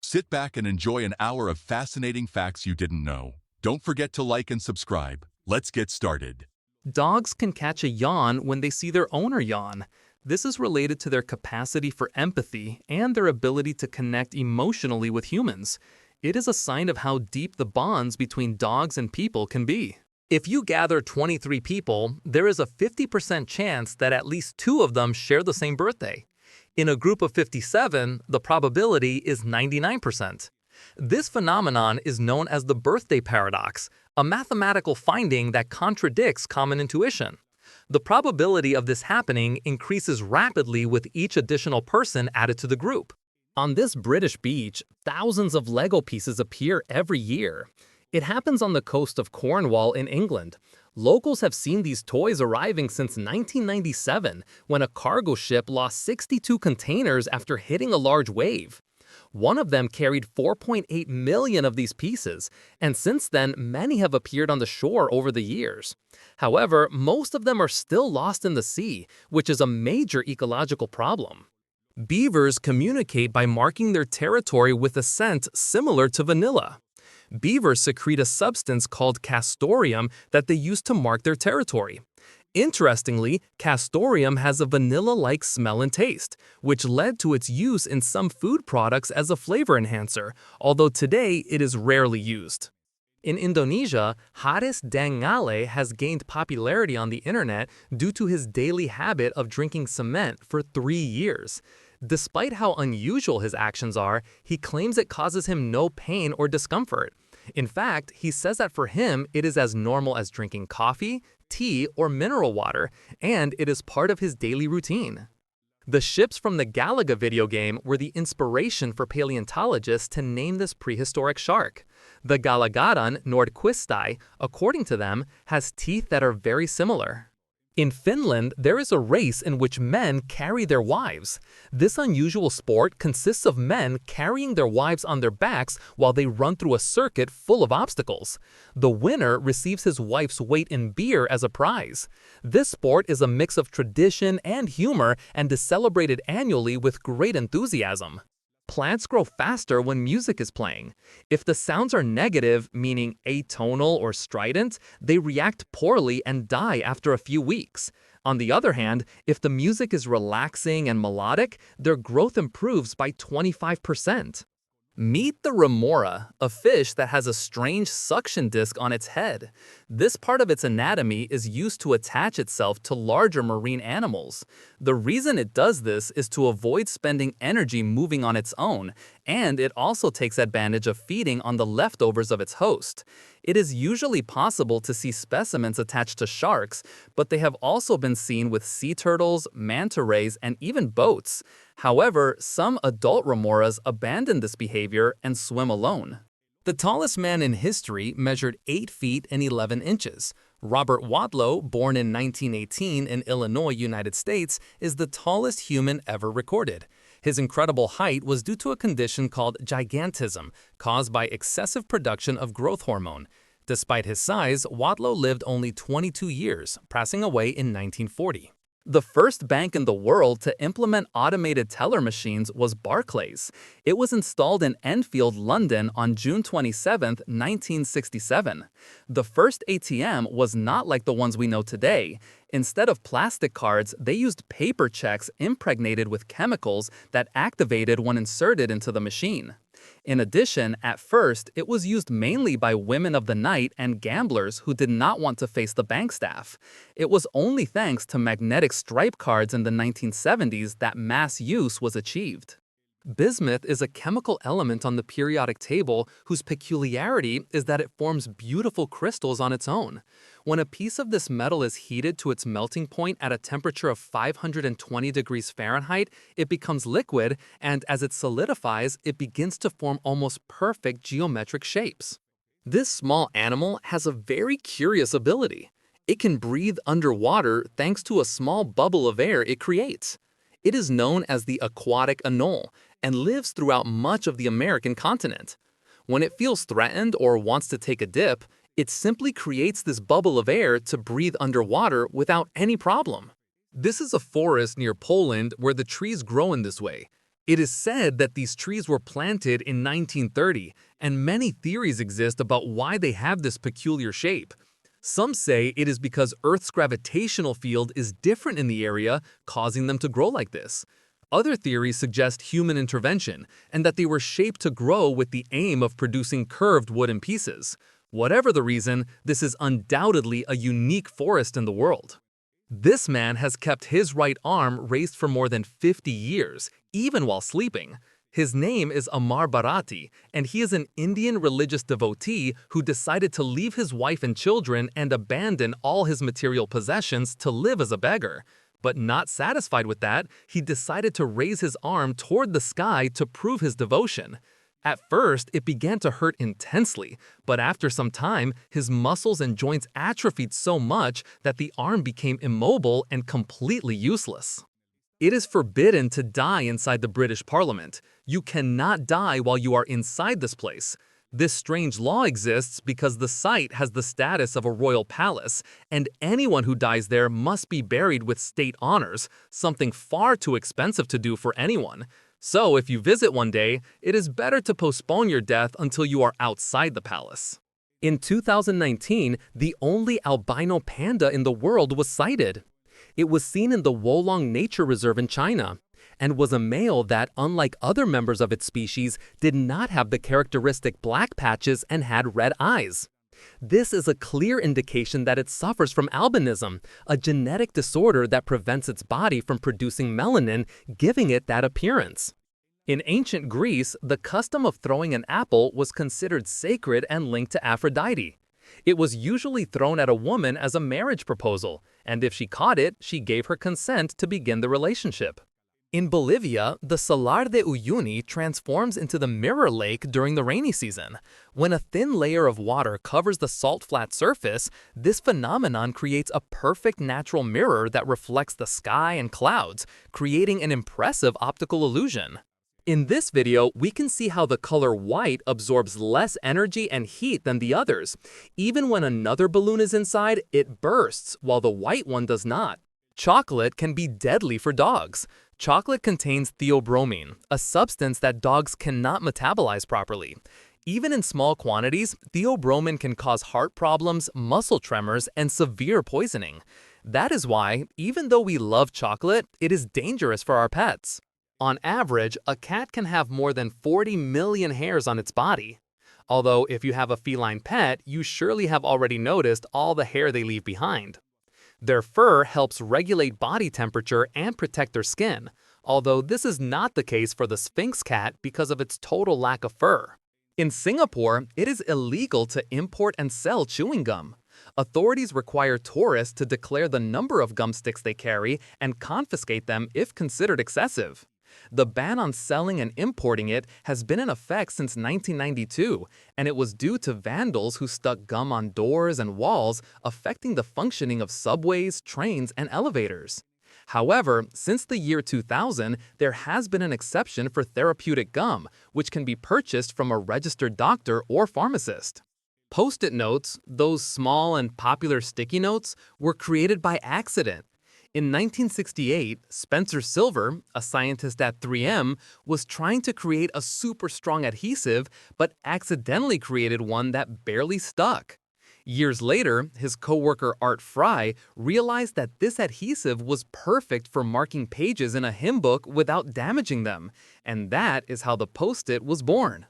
Sit back and enjoy an hour of fascinating facts you didn't know. Don't forget to like and subscribe. Let's get started. Dogs can catch a yawn when they see their owner yawn. This is related to their capacity for empathy and their ability to connect emotionally with humans. It is a sign of how deep the bonds between dogs and people can be. If you gather 23 people, there is a 50% chance that at least 2 of them share the same birthday. In a group of 57, the probability is 99%. This phenomenon is known as the birthday paradox, a mathematical finding that contradicts common intuition. The probability of this happening increases rapidly with each additional person added to the group. On this British beach, thousands of Lego pieces appear every year. It happens on the coast of Cornwall in England. Locals have seen these toys arriving since 1997, when a cargo ship lost 62 containers after hitting a large wave. One of them carried 4.8 million of these pieces, and since then, many have appeared on the shore over the years. However, most of them are still lost in the sea, which is a major ecological problem. Beavers communicate by marking their territory with a scent similar to vanilla. Beavers secrete a substance called castoreum that they use to mark their territory. Interestingly, castoreum has a vanilla-like smell and taste, which led to its use in some food products as a flavor enhancer, although today it is rarely used. In Indonesia, Haris Dangale has gained popularity on the internet due to his daily habit of drinking cement for 3 years. Despite how unusual his actions are, he claims it causes him no pain or discomfort. In fact, he says that for him, it is as normal as drinking coffee, tea, or mineral water, and it is part of his daily routine. The ships from the Galaga video game were the inspiration for paleontologists to name this prehistoric shark. The Galagaran nordquistai, according to them, has teeth that are very similar. In Finland, there is a race in which men carry their wives. This unusual sport consists of men carrying their wives on their backs while they run through a circuit full of obstacles. The winner receives his wife's weight in beer as a prize. This sport is a mix of tradition and humor and is celebrated annually with great enthusiasm. Plants grow faster when music is playing. If the sounds are negative, meaning atonal or strident, they react poorly and die after a few weeks. On the other hand, if the music is relaxing and melodic, their growth improves by 25%. Meet the remora, a fish that has a strange suction disc on its head. This part of its anatomy is used to attach itself to larger marine animals. The reason it does this is to avoid spending energy moving on its own, and it also takes advantage of feeding on the leftovers of its host. It is usually possible to see specimens attached to sharks, but they have also been seen with sea turtles, manta rays, and even boats. However, some adult remoras abandon this behavior and swim alone. The tallest man in history measured 8 feet and 11 inches. Robert Wadlow, born in 1918 in Illinois, United States, is the tallest human ever recorded. His incredible height was due to a condition called gigantism, caused by excessive production of growth hormone. Despite his size, Wadlow lived only 22 years, passing away in 1940. The first bank in the world to implement automated teller machines was Barclays. It was installed in Enfield, London on June 27, 1967. The first ATM was not like the ones we know today. Instead of plastic cards, they used paper checks impregnated with chemicals that activated when inserted into the machine. In addition, at first, it was used mainly by women of the night and gamblers who did not want to face the bank staff. It was only thanks to magnetic stripe cards in the 1970s that mass use was achieved. Bismuth is a chemical element on the periodic table whose peculiarity is that it forms beautiful crystals on its own. When a piece of this metal is heated to its melting point at a temperature of 520 degrees Fahrenheit, it becomes liquid, and as it solidifies, it begins to form almost perfect geometric shapes. This small animal has a very curious ability. It can breathe underwater thanks to a small bubble of air it creates. It is known as the aquatic anole and lives throughout much of the American continent. When it feels threatened or wants to take a dip, it simply creates this bubble of air to breathe underwater without any problem. This is a forest near Poland where the trees grow in this way. It is said that these trees were planted in 1930, and many theories exist about why they have this peculiar shape. Some say it is because Earth's gravitational field is different in the area, causing them to grow like this. Other theories suggest human intervention, and that they were shaped to grow with the aim of producing curved wooden pieces. Whatever the reason, this is undoubtedly a unique forest in the world. This man has kept his right arm raised for more than 50 years, even while sleeping. His name is Amar Bharati, and he is an Indian religious devotee who decided to leave his wife and children and abandon all his material possessions to live as a beggar. But not satisfied with that, he decided to raise his arm toward the sky to prove his devotion. At first, it began to hurt intensely, but after some time, his muscles and joints atrophied so much that the arm became immobile and completely useless. It is forbidden to die inside the British Parliament. You cannot die while you are inside this place. This strange law exists because the site has the status of a royal palace, and anyone who dies there must be buried with state honors, something far too expensive to do for anyone. So if you visit one day, it is better to postpone your death until you are outside the palace. In 2019, the only albino panda in the world was sighted. It was seen in the Wolong Nature Reserve in China, and was a male that, unlike other members of its species, did not have the characteristic black patches and had red eyes. This is a clear indication that it suffers from albinism, a genetic disorder that prevents its body from producing melanin, giving it that appearance. In ancient Greece, the custom of throwing an apple was considered sacred and linked to Aphrodite. It was usually thrown at a woman as a marriage proposal, and if she caught it, she gave her consent to begin the relationship. In Bolivia, the Salar de Uyuni transforms into the Mirror Lake during the rainy season. When a thin layer of water covers the salt flat surface, this phenomenon creates a perfect natural mirror that reflects the sky and clouds, creating an impressive optical illusion. In this video, we can see how the color white absorbs less energy and heat than the others. Even when another balloon is inside, it bursts, while the white one does not. Chocolate can be deadly for dogs. Chocolate contains theobromine, a substance that dogs cannot metabolize properly. Even in small quantities, theobromine can cause heart problems, muscle tremors, and severe poisoning. That is why, even though we love chocolate, it is dangerous for our pets. On average, a cat can have more than 40 million hairs on its body. Although if you have a feline pet, you surely have already noticed all the hair they leave behind. Their fur helps regulate body temperature and protect their skin, although this is not the case for the Sphinx cat because of its total lack of fur. In Singapore, it is illegal to import and sell chewing gum. Authorities require tourists to declare the number of gum sticks they carry and confiscate them if considered excessive. The ban on selling and importing it has been in effect since 1992, and it was due to vandals who stuck gum on doors and walls, affecting the functioning of subways, trains, and elevators. However, since the year 2000, there has been an exception for therapeutic gum, which can be purchased from a registered doctor or pharmacist. Post-it notes, those small and popular sticky notes, were created by accident. In 1968, Spencer Silver, a scientist at 3M, was trying to create a super strong adhesive, but accidentally created one that barely stuck. Years later, his coworker Art Fry realized that this adhesive was perfect for marking pages in a hymn book without damaging them, and that is how the Post-it was born.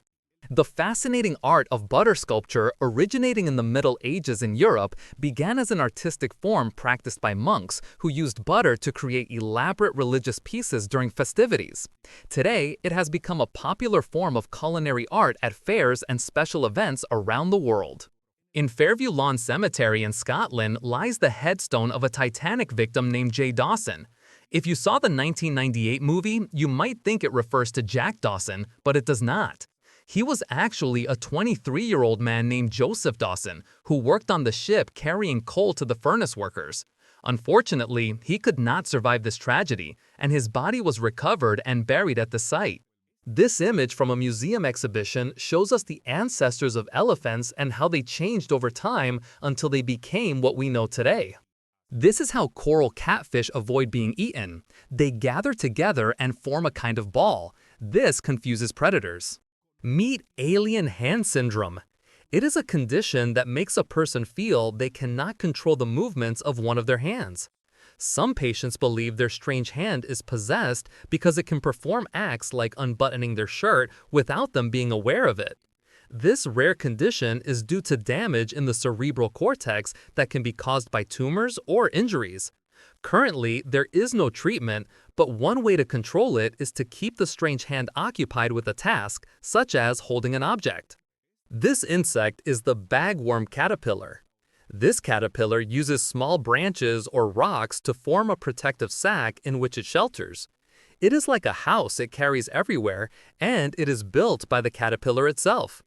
The fascinating art of butter sculpture, originating in the Middle Ages in Europe, began as an artistic form practiced by monks who used butter to create elaborate religious pieces during festivities. Today, it has become a popular form of culinary art at fairs and special events around the world. In Fairview Lawn Cemetery in Scotland lies the headstone of a Titanic victim named Jay Dawson. If you saw the 1998 movie, you might think it refers to Jack Dawson, but it does not. He was actually a 23-year-old man named Joseph Dawson, who worked on the ship carrying coal to the furnace workers. Unfortunately, he could not survive this tragedy, and his body was recovered and buried at the site. This image from a museum exhibition shows us the ancestors of elephants and how they changed over time until they became what we know today. This is how coral catfish avoid being eaten. They gather together and form a kind of ball. This confuses predators. Meet alien hand syndrome. It is a condition that makes a person feel they cannot control the movements of one of their hands. Some patients believe their strange hand is possessed because it can perform acts like unbuttoning their shirt without them being aware of it. This rare condition is due to damage in the cerebral cortex that can be caused by tumors or injuries. Currently, there is no treatment, but one way to control it is to keep the strange hand occupied with a task, such as holding an object. This insect is the bagworm caterpillar. This caterpillar uses small branches or rocks to form a protective sac in which it shelters. It is like a house it carries everywhere, and it is built by the caterpillar itself.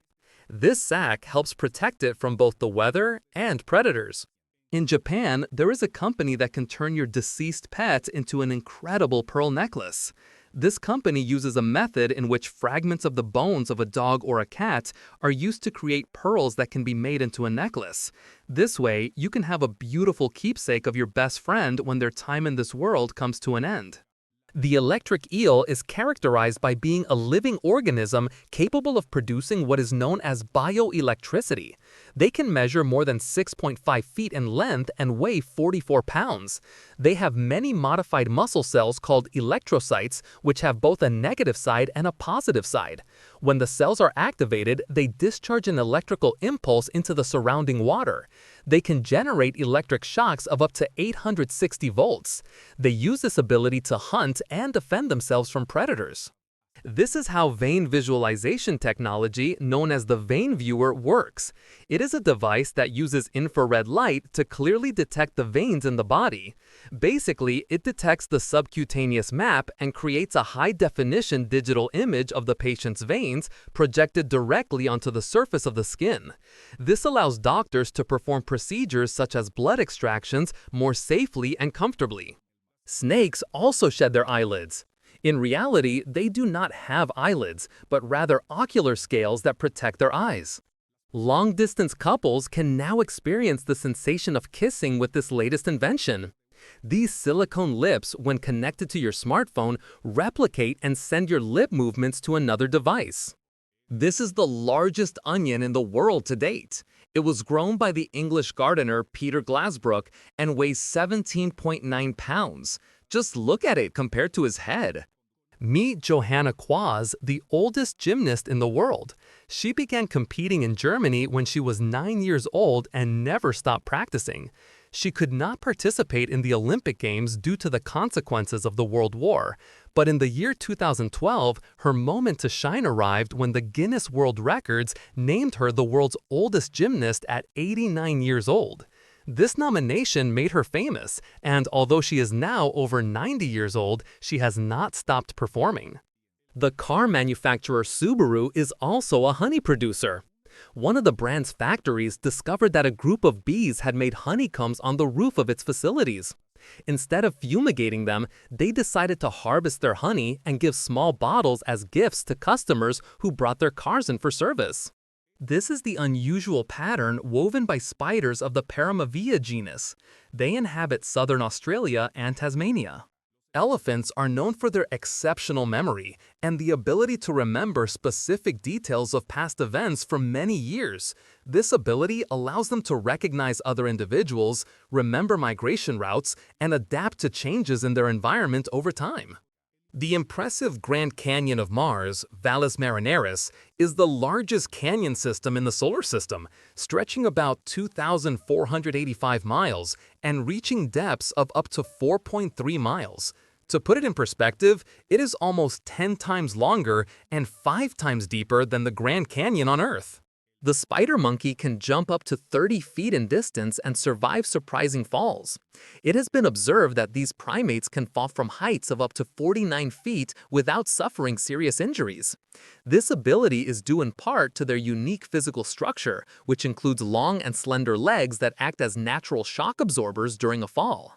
This sac helps protect it from both the weather and predators. In Japan, there is a company that can turn your deceased pet into an incredible pearl necklace. This company uses a method in which fragments of the bones of a dog or a cat are used to create pearls that can be made into a necklace. This way, you can have a beautiful keepsake of your best friend when their time in this world comes to an end. The electric eel is characterized by being a living organism capable of producing what is known as bioelectricity. They can measure more than 6.5 feet in length and weigh 44 pounds. They have many modified muscle cells called electrocytes, which have both a negative side and a positive side. When the cells are activated, they discharge an electrical impulse into the surrounding water. They can generate electric shocks of up to 860 volts. They use this ability to hunt and defend themselves from predators. This is how vein visualization technology, known as the vein viewer, works. It is a device that uses infrared light to clearly detect the veins in the body. Basically, it detects the subcutaneous map and creates a high-definition digital image of the patient's veins projected directly onto the surface of the skin. This allows doctors to perform procedures such as blood extractions more safely and comfortably. Snakes also shed their eyelids. In reality, they do not have eyelids, but rather ocular scales that protect their eyes. Long-distance couples can now experience the sensation of kissing with this latest invention. These silicone lips, when connected to your smartphone, replicate and send your lip movements to another device. This is the largest onion in the world to date. It was grown by the English gardener Peter Glasbrook and weighs 17.9 pounds. Just look at it compared to his head. Meet Johanna Quaz, the oldest gymnast in the world. She began competing in Germany when she was 9 years old and never stopped practicing. She could not participate in the Olympic Games due to the consequences of the World War. But in the year 2012, her moment to shine arrived when the Guinness World Records named her the world's oldest gymnast at 89 years old. This nomination made her famous, and although she is now over 90 years old, she has not stopped performing. The car manufacturer Subaru is also a honey producer. One of the brand's factories discovered that a group of bees had made honeycombs on the roof of its facilities. Instead of fumigating them, they decided to harvest their honey and give small bottles as gifts to customers who brought their cars in for service. This is the unusual pattern woven by spiders of the Paramavia genus. They inhabit southern Australia and Tasmania. Elephants are known for their exceptional memory and the ability to remember specific details of past events for many years. This ability allows them to recognize other individuals, remember migration routes, and adapt to changes in their environment over time. The impressive Grand Canyon of Mars, Valles Marineris, is the largest canyon system in the solar system, stretching about 2,485 miles and reaching depths of up to 4.3 miles. To put it in perspective, it is almost 10 times longer and 5 times deeper than the Grand Canyon on Earth. The spider monkey can jump up to 30 feet in distance and survive surprising falls. It has been observed that these primates can fall from heights of up to 49 feet without suffering serious injuries. This ability is due in part to their unique physical structure, which includes long and slender legs that act as natural shock absorbers during a fall.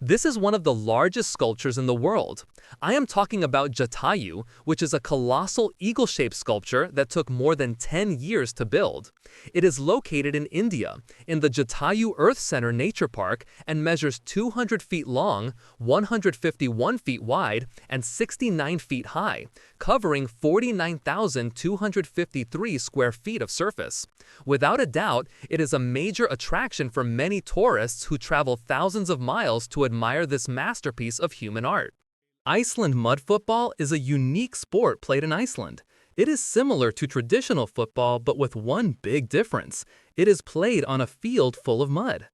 This is one of the largest sculptures in the world. I am talking about Jatayu, which is a colossal eagle-shaped sculpture that took more than 10 years to build. It is located in India, in the Jatayu Earth Center Nature Park, and measures 200 feet long, 151 feet wide, and 69 feet high, covering 49,253 square feet of surface. Without a doubt, it is a major attraction for many tourists who travel thousands of miles to admire this masterpiece of human art. Iceland mud football is a unique sport played in Iceland. It is similar to traditional football, but with one big difference. It is played on a field full of mud.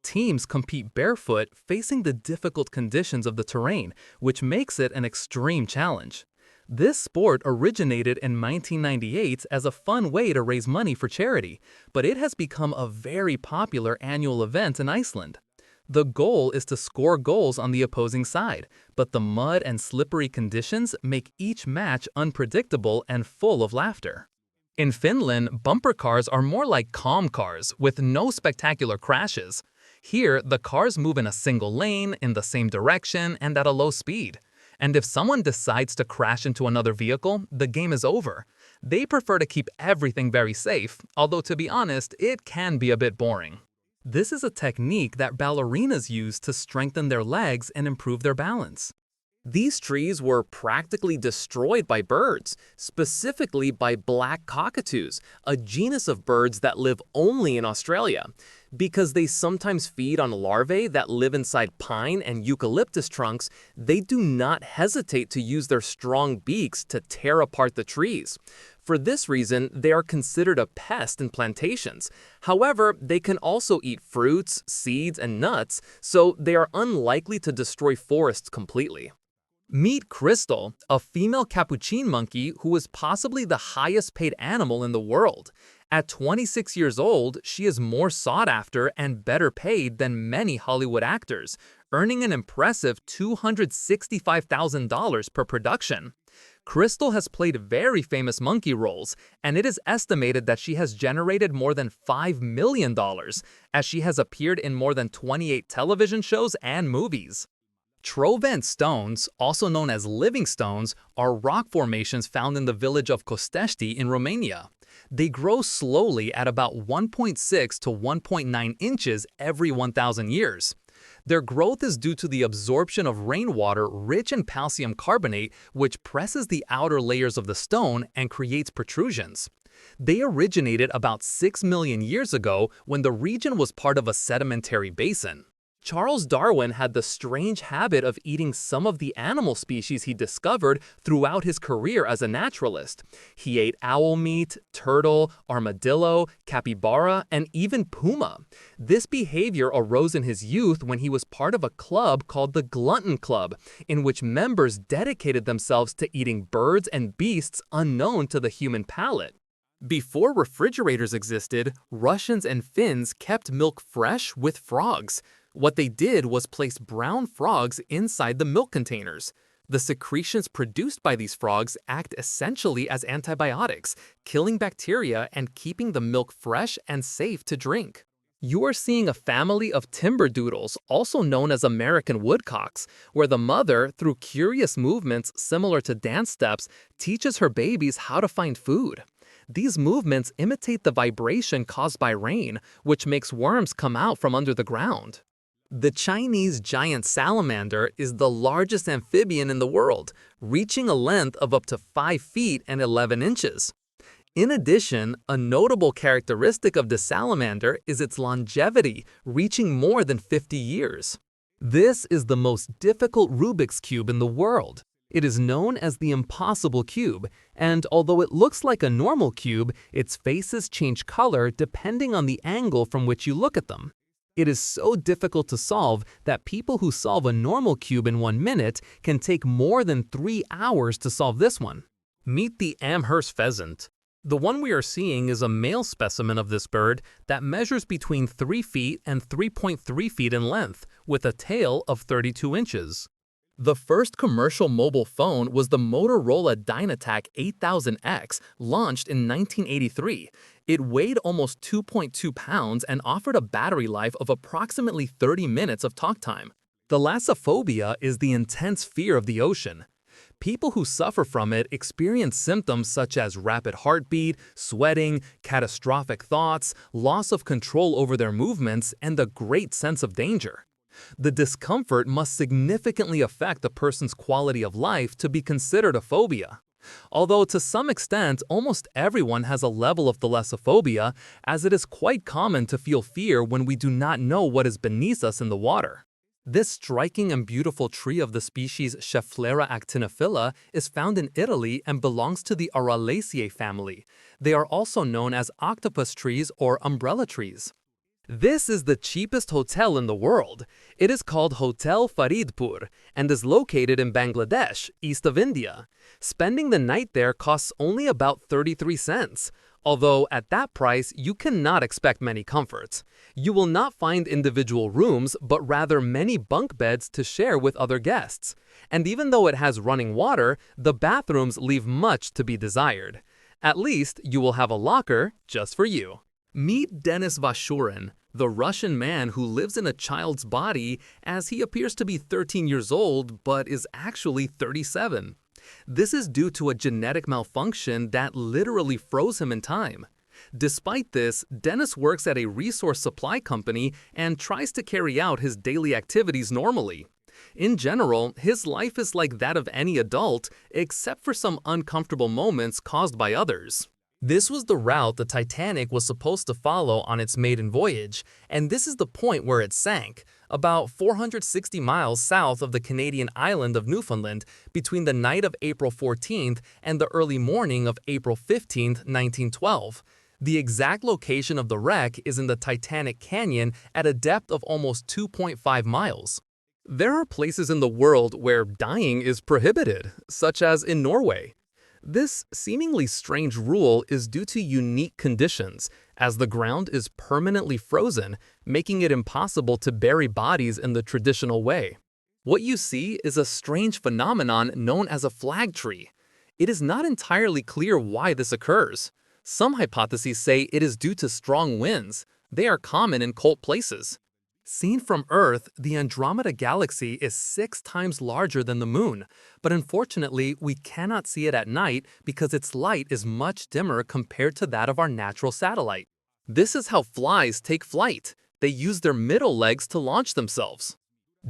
Teams compete barefoot, facing the difficult conditions of the terrain, which makes it an extreme challenge. This sport originated in 1998 as a fun way to raise money for charity, but it has become a very popular annual event in Iceland. The goal is to score goals on the opposing side, but the mud and slippery conditions make each match unpredictable and full of laughter. In Finland, bumper cars are more like calm cars, with no spectacular crashes. Here, the cars move in a single lane, in the same direction, and at a low speed. And if someone decides to crash into another vehicle, the game is over. They prefer to keep everything very safe, although to be honest, it can be a bit boring. This is a technique that ballerinas use to strengthen their legs and improve their balance. These trees were practically destroyed by birds, specifically by black cockatoos, a genus of birds that live only in Australia. Because they sometimes feed on larvae that live inside pine and eucalyptus trunks, they do not hesitate to use their strong beaks to tear apart the trees. For this reason, they are considered a pest in plantations. However, they can also eat fruits, seeds, and nuts, so they are unlikely to destroy forests completely. Meet Crystal, a female capuchin monkey who is possibly the highest paid animal in the world. At 26 years old, she is more sought after and better paid than many Hollywood actors, earning an impressive $265,000 per production. Crystal has played very famous monkey roles, and it is estimated that she has generated more than $5 million, as she has appeared in more than 28 television shows and movies. Trovent stones, also known as living stones, are rock formations found in the village of Costești in Romania. They grow slowly at about 1.6 to 1.9 inches every 1,000 years. Their growth is due to the absorption of rainwater rich in calcium carbonate, which presses the outer layers of the stone and creates protrusions. They originated about 6 million years ago when the region was part of a sedimentary basin. Charles Darwin had the strange habit of eating some of the animal species he discovered throughout his career as a naturalist. He ate owl meat, turtle, armadillo, capybara, and even puma. This behavior arose in his youth when he was part of a club called the Glutton Club, in which members dedicated themselves to eating birds and beasts unknown to the human palate. Before refrigerators existed, Russians and Finns kept milk fresh with frogs. What they did was place brown frogs inside the milk containers. The secretions produced by these frogs act essentially as antibiotics, killing bacteria and keeping the milk fresh and safe to drink. You are seeing a family of timberdoodles, also known as American woodcocks, where the mother, through curious movements similar to dance steps, teaches her babies how to find food. These movements imitate the vibration caused by rain, which makes worms come out from under the ground. The Chinese giant salamander is the largest amphibian in the world, reaching a length of up to 5 feet and 11 inches. In addition, a notable characteristic of the salamander is its longevity, reaching more than 50 years. This is the most difficult Rubik's Cube in the world. It is known as the impossible cube, and although it looks like a normal cube, its faces change color depending on the angle from which you look at them. It is so difficult to solve that people who solve a normal cube in 1 minute can take more than 3 hours to solve this one. Meet the Amherst pheasant. The one we are seeing is a male specimen of this bird that measures between 3 feet and 3.3 feet in length, with a tail of 32 inches. The first commercial mobile phone was the Motorola Dynatac 8000X, launched in 1983. It weighed almost 2.2 pounds and offered a battery life of approximately 30 minutes of talk time. Thalassophobia is the intense fear of the ocean. People who suffer from it experience symptoms such as rapid heartbeat, sweating, catastrophic thoughts, loss of control over their movements, and a great sense of danger. The discomfort must significantly affect a person's quality of life to be considered a phobia. Although to some extent, almost everyone has a level of thalassophobia, as it is quite common to feel fear when we do not know what is beneath us in the water. This striking and beautiful tree of the species Schefflera actinophylla is found in Italy and belongs to the Aralaceae family. They are also known as octopus trees or umbrella trees. This is the cheapest hotel in the world. It is called Hotel Faridpur and is located in Bangladesh, east of India. Spending the night there costs only about 33 cents. Although at that price, you cannot expect many comforts. You will not find individual rooms, but rather many bunk beds to share with other guests. And even though it has running water, the bathrooms leave much to be desired. At least you will have a locker just for you. Meet Denis Vashurin, the Russian man who lives in a child's body as he appears to be 13 years old but is actually 37. This is due to a genetic malfunction that literally froze him in time. Despite this, Denis works at a resource supply company and tries to carry out his daily activities normally. In general, his life is like that of any adult, except for some uncomfortable moments caused by others. This was the route the Titanic was supposed to follow on its maiden voyage, and this is the point where it sank, about 460 miles south of the Canadian island of Newfoundland, between the night of April 14th and the early morning of April 15th, 1912. The exact location of the wreck is in the Titanic Canyon at a depth of almost 2.5 miles. There are places in the world where dying is prohibited, such as in Norway. This seemingly strange rule is due to unique conditions, as the ground is permanently frozen, making it impossible to bury bodies in the traditional way. What you see is a strange phenomenon known as a flag tree. It is not entirely clear why this occurs. Some hypotheses say it is due to strong winds. They are common in cold places. Seen from Earth, the Andromeda Galaxy is 6 times larger than the Moon, but unfortunately, we cannot see it at night because its light is much dimmer compared to that of our natural satellite. This is how flies take flight. They use their middle legs to launch themselves.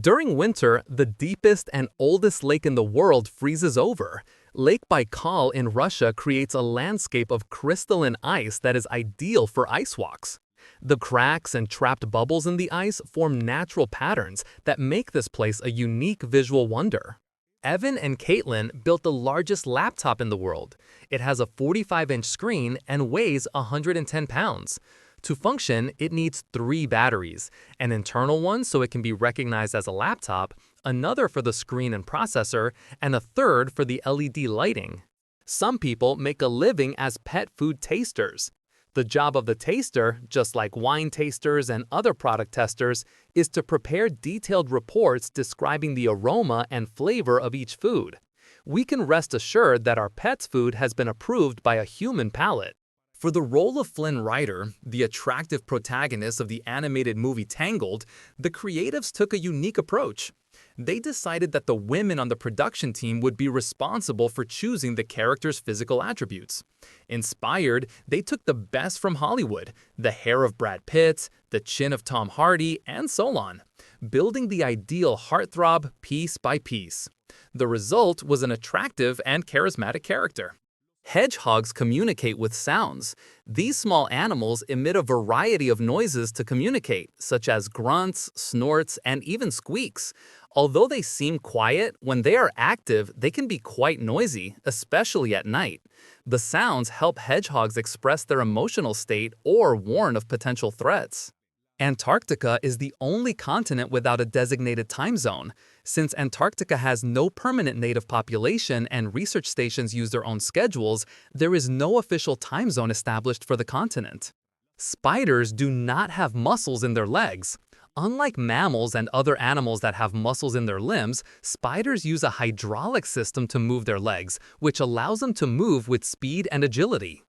During winter, the deepest and oldest lake in the world freezes over. Lake Baikal in Russia creates a landscape of crystalline ice that is ideal for ice walks. The cracks and trapped bubbles in the ice form natural patterns that make this place a unique visual wonder. Evan and Caitlin built the largest laptop in the world. It has a 45-inch screen and weighs 110 pounds. To function, it needs 3 batteries, an internal one so it can be recognized as a laptop, another for the screen and processor, and a third for the LED lighting. Some people make a living as pet food tasters. The job of the taster, just like wine tasters and other product testers, is to prepare detailed reports describing the aroma and flavor of each food. We can rest assured that our pet's food has been approved by a human palate. For the role of Flynn Rider, the attractive protagonist of the animated movie Tangled, the creatives took a unique approach. They decided that the women on the production team would be responsible for choosing the character's physical attributes. Inspired, they took the best from Hollywood, the hair of Brad Pitt, the chin of Tom Hardy, and so on, building the ideal heartthrob piece by piece. The result was an attractive and charismatic character. Hedgehogs communicate with sounds. These small animals emit a variety of noises to communicate, such as grunts, snorts, and even squeaks. Although they seem quiet, when they are active, they can be quite noisy, especially at night. The sounds help hedgehogs express their emotional state or warn of potential threats. Antarctica is the only continent without a designated time zone. Since Antarctica has no permanent native population and research stations use their own schedules, there is no official time zone established for the continent. Spiders do not have muscles in their legs. Unlike mammals and other animals that have muscles in their limbs, spiders use a hydraulic system to move their legs, which allows them to move with speed and agility.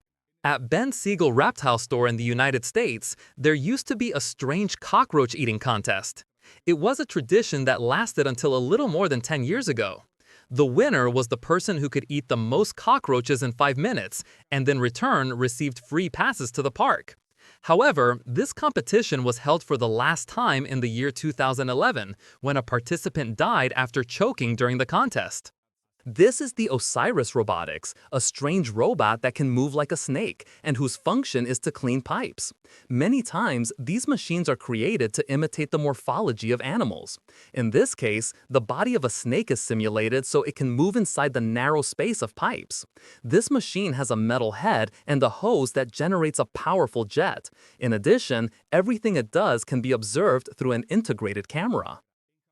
At Ben Siegel Reptile Store in the United States, there used to be a strange cockroach eating contest. It was a tradition that lasted until a little more than 10 years ago. The winner was the person who could eat the most cockroaches in 5 minutes, and in return received free passes to the park. However, this competition was held for the last time in the year 2011, when a participant died after choking during the contest. This is the Osiris Robotics, a strange robot that can move like a snake and whose function is to clean pipes. Many times, these machines are created to imitate the morphology of animals. In this case, the body of a snake is simulated so it can move inside the narrow space of pipes. This machine has a metal head and a hose that generates a powerful jet. In addition, everything it does can be observed through an integrated camera.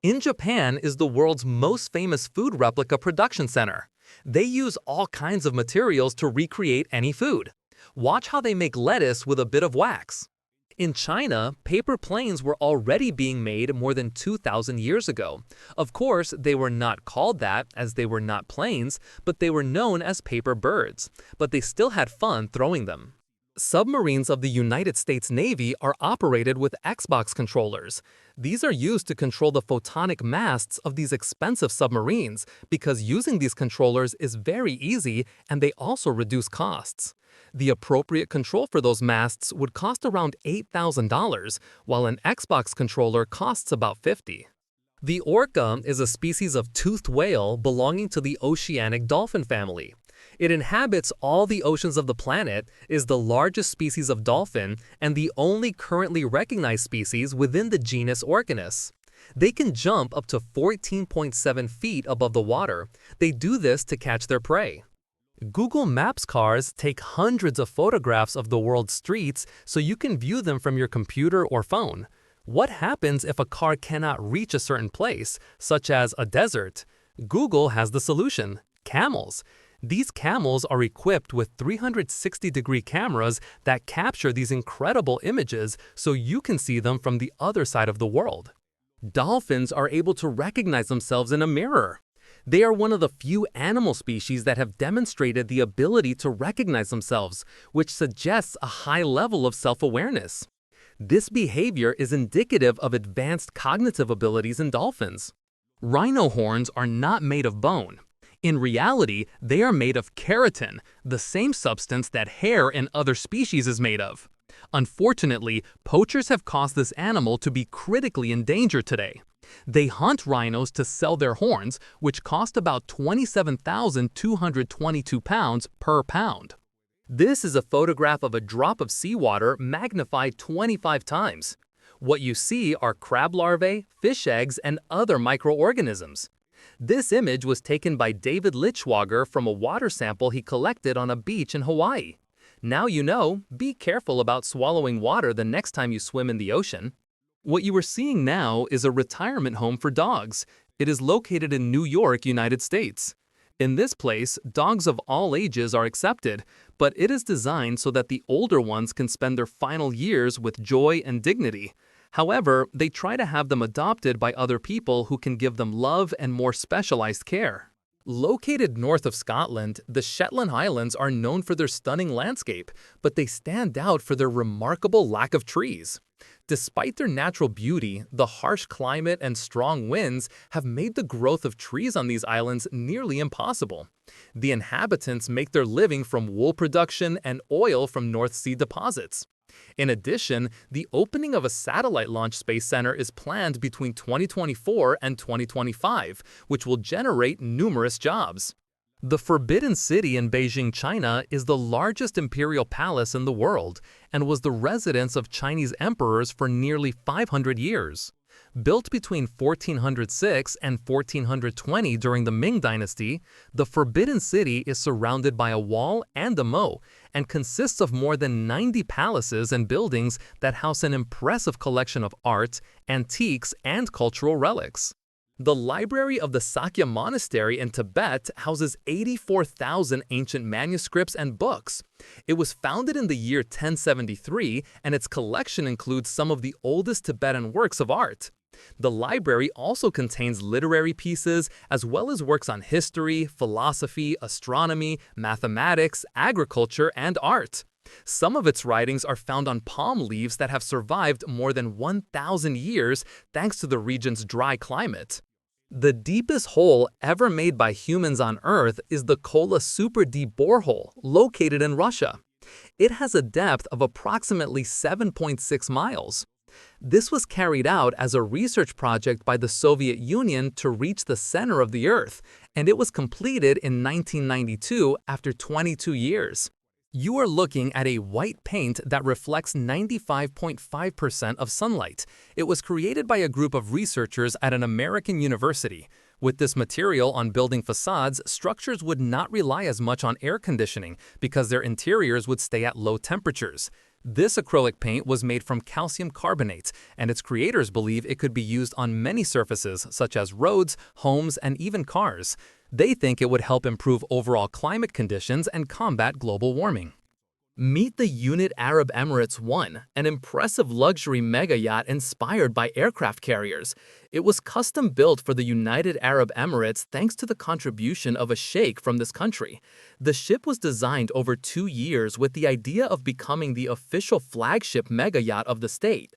In Japan is the world's most famous food replica production center. They use all kinds of materials to recreate any food. Watch how they make lettuce with a bit of wax. In China, paper planes were already being made more than 2,000 years ago. Of course, they were not called that as they were not planes, but they were known as paper birds. But they still had fun throwing them. Submarines of the United States Navy are operated with Xbox controllers. These are used to control the photonic masts of these expensive submarines because using these controllers is very easy and they also reduce costs. The appropriate control for those masts would cost around $8,000, while an Xbox controller costs about $50. The orca is a species of toothed whale belonging to the oceanic dolphin family. It inhabits all the oceans of the planet, is the largest species of dolphin, and the only currently recognized species within the genus Orcanus. They can jump up to 14.7 feet above the water. They do this to catch their prey. Google Maps cars take hundreds of photographs of the world's streets so you can view them from your computer or phone. What happens if a car cannot reach a certain place, such as a desert? Google has the solution: camels. These camels are equipped with 360-degree cameras that capture these incredible images so you can see them from the other side of the world. Dolphins are able to recognize themselves in a mirror. They are one of the few animal species that have demonstrated the ability to recognize themselves, which suggests a high level of self-awareness. This behavior is indicative of advanced cognitive abilities in dolphins. Rhino horns are not made of bone. In reality, they are made of keratin, the same substance that hair in other species is made of. Unfortunately, poachers have caused this animal to be critically endangered today. They hunt rhinos to sell their horns, which cost about 27,222 pounds per pound. This is a photograph of a drop of seawater magnified 25 times. What you see are crab larvae, fish eggs, and other microorganisms. This image was taken by David Lichwager from a water sample he collected on a beach in Hawaii. Now you know, be careful about swallowing water the next time you swim in the ocean. What you are seeing now is a retirement home for dogs. It is located in New York, United States. In this place, dogs of all ages are accepted, but it is designed so that the older ones can spend their final years with joy and dignity. However, they try to have them adopted by other people who can give them love and more specialized care. Located north of Scotland, the Shetland Islands are known for their stunning landscape, but they stand out for their remarkable lack of trees. Despite their natural beauty, the harsh climate and strong winds have made the growth of trees on these islands nearly impossible. The inhabitants make their living from wool production and oil from North Sea deposits. In addition, the opening of a satellite launch space center is planned between 2024 and 2025, which will generate numerous jobs. The Forbidden City in Beijing, China, is the largest imperial palace in the world and was the residence of Chinese emperors for nearly 500 years. Built between 1406 and 1420 during the Ming Dynasty, the Forbidden City is surrounded by a wall and a moat and consists of more than 90 palaces and buildings that house an impressive collection of art, antiques, and cultural relics. The library of the Sakya Monastery in Tibet houses 84,000 ancient manuscripts and books. It was founded in the year 1073, and its collection includes some of the oldest Tibetan works of art. The library also contains literary pieces, as well as works on history, philosophy, astronomy, mathematics, agriculture, and art. Some of its writings are found on palm leaves that have survived more than 1,000 years thanks to the region's dry climate. The deepest hole ever made by humans on Earth is the Kola Super Deep Borehole, located in Russia. It has a depth of approximately 7.6 miles. This was carried out as a research project by the Soviet Union to reach the center of the Earth, and it was completed in 1992 after 22 years. You are looking at a white paint that reflects 95.5% of sunlight. It was created by a group of researchers at an American university. With this material on building facades, structures would not rely as much on air conditioning because their interiors would stay at low temperatures. This acrylic paint was made from calcium carbonate, and its creators believe it could be used on many surfaces such as roads, homes, and even cars. They think it would help improve overall climate conditions and combat global warming. Meet the Unit Arab Emirates 1, an impressive luxury mega yacht inspired by aircraft carriers. It was custom built for the United Arab Emirates thanks to the contribution of a sheikh from this country. The ship was designed over 2 years with the idea of becoming the official flagship mega yacht of the state.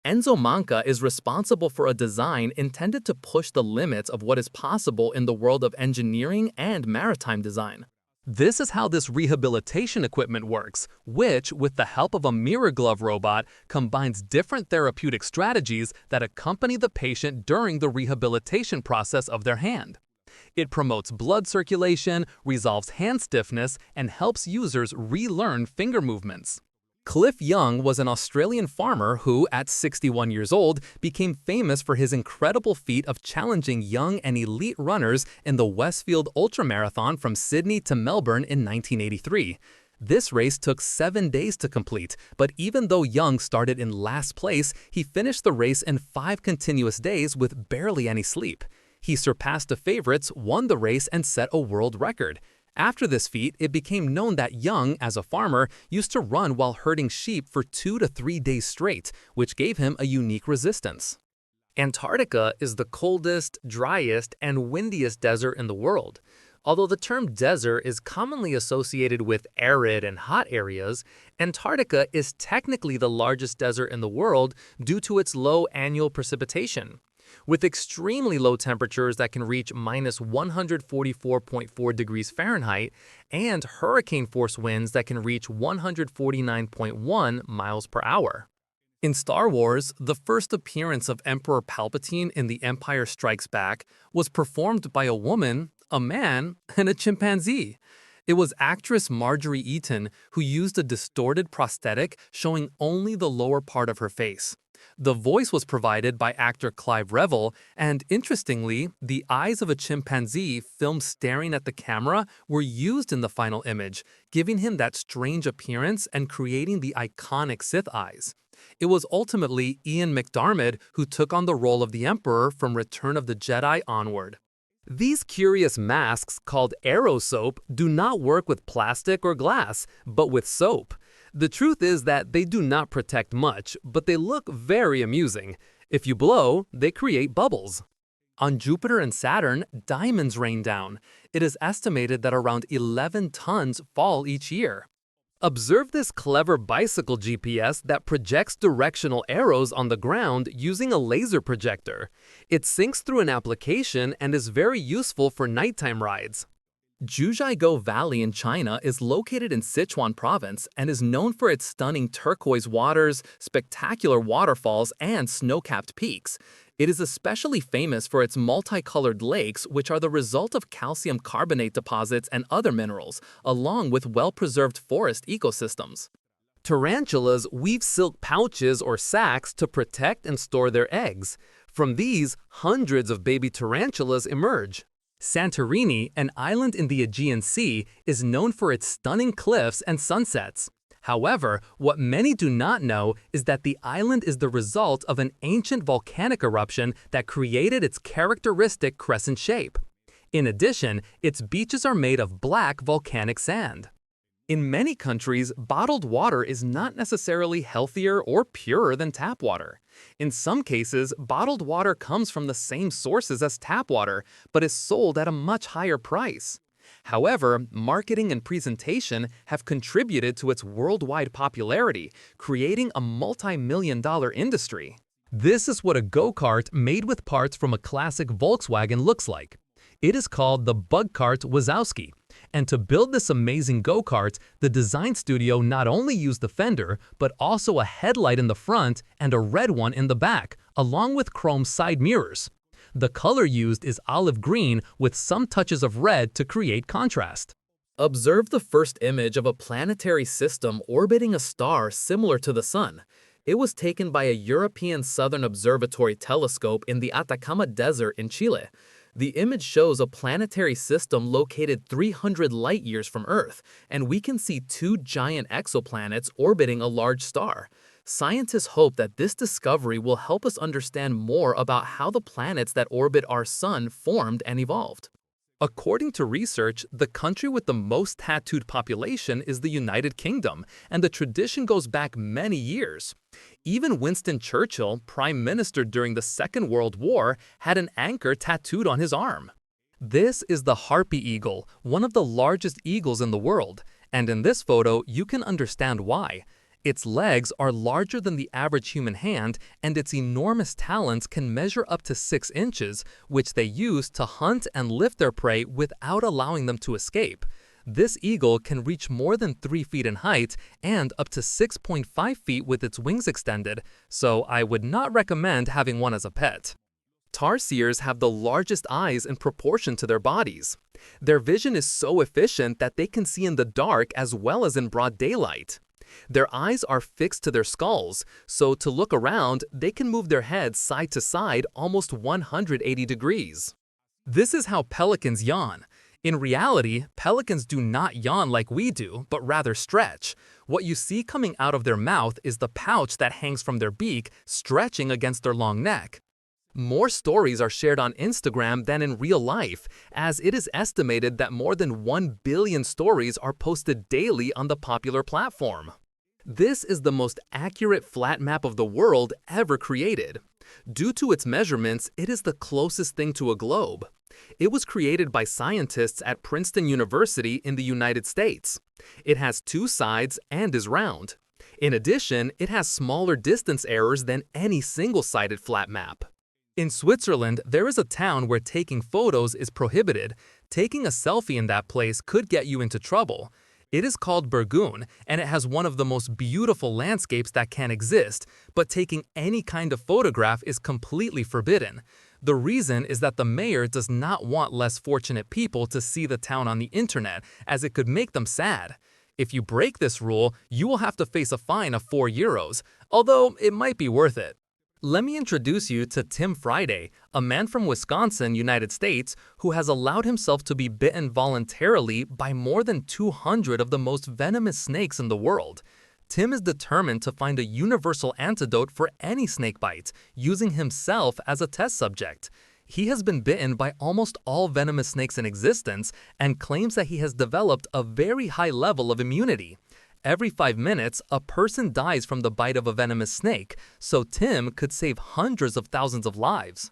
Enzo Manca is responsible for a design intended to push the limits of what is possible in the world of engineering and maritime design. This is how this rehabilitation equipment works, which, with the help of a mirror glove robot, combines different therapeutic strategies that accompany the patient during the rehabilitation process of their hand. It promotes blood circulation, resolves hand stiffness, and helps users relearn finger movements. Cliff Young was an Australian farmer who, at 61 years old, became famous for his incredible feat of challenging young and elite runners in the Westfield Ultramarathon from Sydney to Melbourne in 1983. This race took 7 days to complete, but even though Young started in last place, he finished the race in 5 continuous days with barely any sleep. He surpassed the favorites, won the race, and set a world record. After this feat, it became known that Young, as a farmer, used to run while herding sheep for 2 to 3 days straight, which gave him a unique resistance. Antarctica is the coldest, driest, and windiest desert in the world. Although the term desert is commonly associated with arid and hot areas, Antarctica is technically the largest desert in the world due to its low annual precipitation. With extremely low temperatures that can reach -144.4 degrees Fahrenheit and hurricane-force winds that can reach 149.1 miles per hour. In Star Wars, the first appearance of Emperor Palpatine in The Empire Strikes Back was performed by a woman, a man, and a chimpanzee. It was actress Marjorie Eaton who used a distorted prosthetic showing only the lower part of her face. The voice was provided by actor Clive Revill, and interestingly, the eyes of a chimpanzee filmed staring at the camera were used in the final image, giving him that strange appearance and creating the iconic Sith eyes. It was ultimately Ian McDiarmid who took on the role of the Emperor from Return of the Jedi onward. These curious masks, called aerosoap, do not work with plastic or glass, but with soap. The truth is that they do not protect much, but they look very amusing. If you blow, they create bubbles. On Jupiter and Saturn, diamonds rain down. It is estimated that around 11 tons fall each year. Observe this clever bicycle GPS that projects directional arrows on the ground using a laser projector. It syncs through an application and is very useful for nighttime rides. Jiuzhaigou Valley in China is located in Sichuan province and is known for its stunning turquoise waters, spectacular waterfalls, and snow-capped peaks. It is especially famous for its multicolored lakes, which are the result of calcium carbonate deposits and other minerals, along with well-preserved forest ecosystems. Tarantulas weave silk pouches or sacs to protect and store their eggs. From these, hundreds of baby tarantulas emerge. Santorini, an island in the Aegean Sea, is known for its stunning cliffs and sunsets. However, what many do not know is that the island is the result of an ancient volcanic eruption that created its characteristic crescent shape. In addition, its beaches are made of black volcanic sand. In many countries, bottled water is not necessarily healthier or purer than tap water. In some cases, bottled water comes from the same sources as tap water, but is sold at a much higher price. However, marketing and presentation have contributed to its worldwide popularity, creating a multi-million-dollar industry. This is what a go-kart made with parts from a classic Volkswagen looks like. It is called the Bug Kart Wazowski. And to build this amazing go-kart, the design studio not only used the fender, but also a headlight in the front and a red one in the back, along with chrome side mirrors. The color used is olive green with some touches of red to create contrast. Observe the first image of a planetary system orbiting a star similar to the Sun. It was taken by a European Southern Observatory telescope in the Atacama Desert in Chile. The image shows a planetary system located 300 light-years from Earth, and we can see two giant exoplanets orbiting a large star. Scientists hope that this discovery will help us understand more about how the planets that orbit our sun formed and evolved. According to research, the country with the most tattooed population is the United Kingdom, and the tradition goes back many years. Even Winston Churchill, Prime Minister during the Second World War, had an anchor tattooed on his arm. This is the harpy eagle, one of the largest eagles in the world, and in this photo you can understand why. Its legs are larger than the average human hand, and its enormous talons can measure up to 6 inches, which they use to hunt and lift their prey without allowing them to escape. This eagle can reach more than 3 feet in height and up to 6.5 feet with its wings extended, so I would not recommend having one as a pet. Tarsiers have the largest eyes in proportion to their bodies. Their vision is so efficient that they can see in the dark as well as in broad daylight. Their eyes are fixed to their skulls, so to look around, they can move their heads side to side almost 180 degrees. This is how pelicans yawn. In reality, pelicans do not yawn like we do, but rather stretch. What you see coming out of their mouth is the pouch that hangs from their beak, stretching against their long neck. More stories are shared on Instagram than in real life, as it is estimated that more than 1 billion stories are posted daily on the popular platform. This is the most accurate flat map of the world ever created. Due to its measurements, it is the closest thing to a globe. It was created by scientists at Princeton University in the United States. It has 2 sides and is round. In addition, it has smaller distance errors than any single-sided flat map. In Switzerland, there is a town where taking photos is prohibited. Taking a selfie in that place could get you into trouble. It is called Burgoon, and it has one of the most beautiful landscapes that can exist, but taking any kind of photograph is completely forbidden. The reason is that the mayor does not want less fortunate people to see the town on the internet, as it could make them sad. If you break this rule, you will have to face a fine of €4, although it might be worth it. Let me introduce you to Tim Friday, a man from Wisconsin, United States, who has allowed himself to be bitten voluntarily by more than 200 of the most venomous snakes in the world. Tim is determined to find a universal antidote for any snake bite, using himself as a test subject. He has been bitten by almost all venomous snakes in existence and claims that he has developed a very high level of immunity. Every 5 minutes, a person dies from the bite of a venomous snake, so Tim could save hundreds of thousands of lives.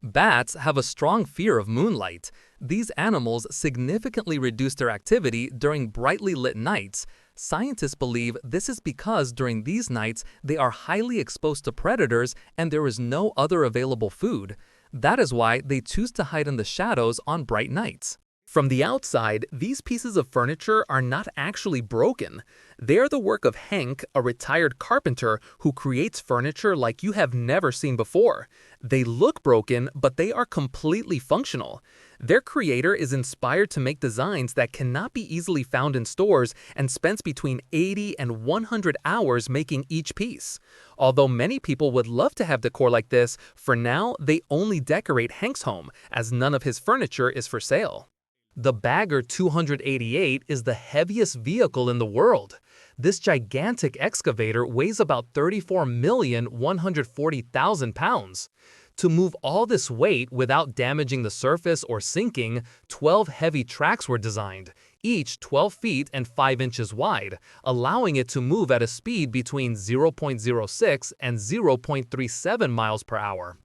Bats have a strong fear of moonlight. These animals significantly reduce their activity during brightly lit nights. Scientists believe this is because during these nights they are highly exposed to predators and there is no other available food. That is why they choose to hide in the shadows on bright nights. From the outside, these pieces of furniture are not actually broken. They are the work of Henk, a retired carpenter who creates furniture like you have never seen before. They look broken, but they are completely functional. Their creator is inspired to make designs that cannot be easily found in stores and spends between 80 and 100 hours making each piece. Although many people would love to have decor like this, for now they only decorate Henk's home, as none of his furniture is for sale. The Bagger 288 is the heaviest vehicle in the world. This gigantic excavator weighs about 34,140,000 pounds. To move all this weight without damaging the surface or sinking, 12 heavy tracks were designed, each 12 feet and 5 inches wide, allowing it to move at a speed between 0.06 and 0.37 miles per hour.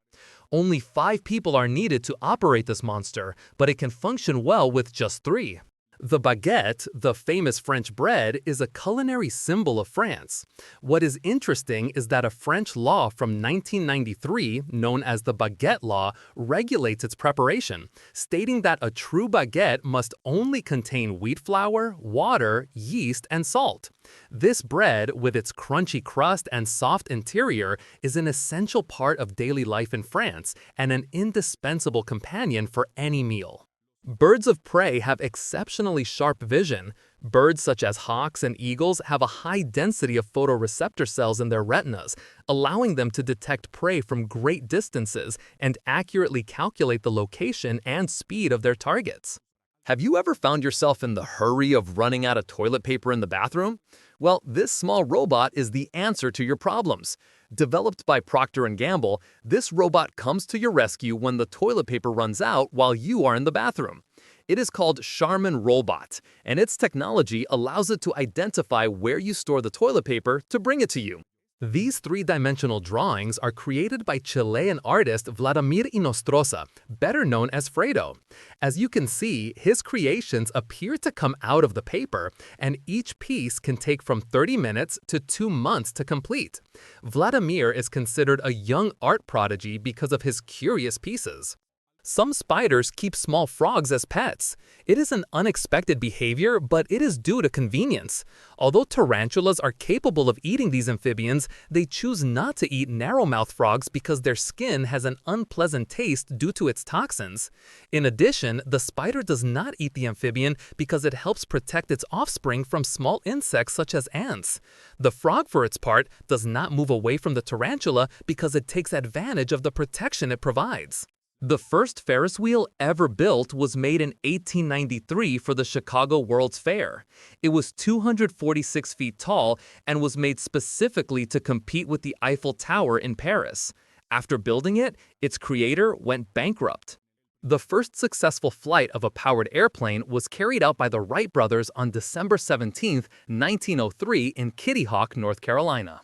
Only 5 people are needed to operate this monster, but it can function well with just 3. The baguette, the famous French bread, is a culinary symbol of France. What is interesting is that a French law from 1993, known as the Baguette Law, regulates its preparation, stating that a true baguette must only contain wheat flour, water, yeast, and salt. This bread, with its crunchy crust and soft interior, is an essential part of daily life in France and an indispensable companion for any meal. Birds of prey have exceptionally sharp vision. Birds such as hawks and eagles have a high density of photoreceptor cells in their retinas, allowing them to detect prey from great distances and accurately calculate the location and speed of their targets. Have you ever found yourself in the hurry of running out of toilet paper in the bathroom? Well, this small robot is the answer to your problems. Developed by Procter & Gamble, this robot comes to your rescue when the toilet paper runs out while you are in the bathroom. It is called Charmin Robot, and its technology allows it to identify where you store the toilet paper to bring it to you. These three-dimensional drawings are created by Chilean artist Vladimir Inostroza, better known as Fredo. As you can see, his creations appear to come out of the paper, and each piece can take from 30 minutes to 2 months to complete. Vladimir is considered a young art prodigy because of his curious pieces. Some spiders keep small frogs as pets. It is an unexpected behavior, but it is due to convenience. Although tarantulas are capable of eating these amphibians, they choose not to eat narrow-mouthed frogs because their skin has an unpleasant taste due to its toxins. In addition, the spider does not eat the amphibian because it helps protect its offspring from small insects such as ants. The frog, for its part, does not move away from the tarantula because it takes advantage of the protection it provides. The first Ferris wheel ever built was made in 1893 for the Chicago World's Fair. It was 246 feet tall and was made specifically to compete with the Eiffel Tower in Paris. After building it, its creator went bankrupt. The first successful flight of a powered airplane was carried out by the Wright brothers on December 17, 1903 in Kitty Hawk, North Carolina.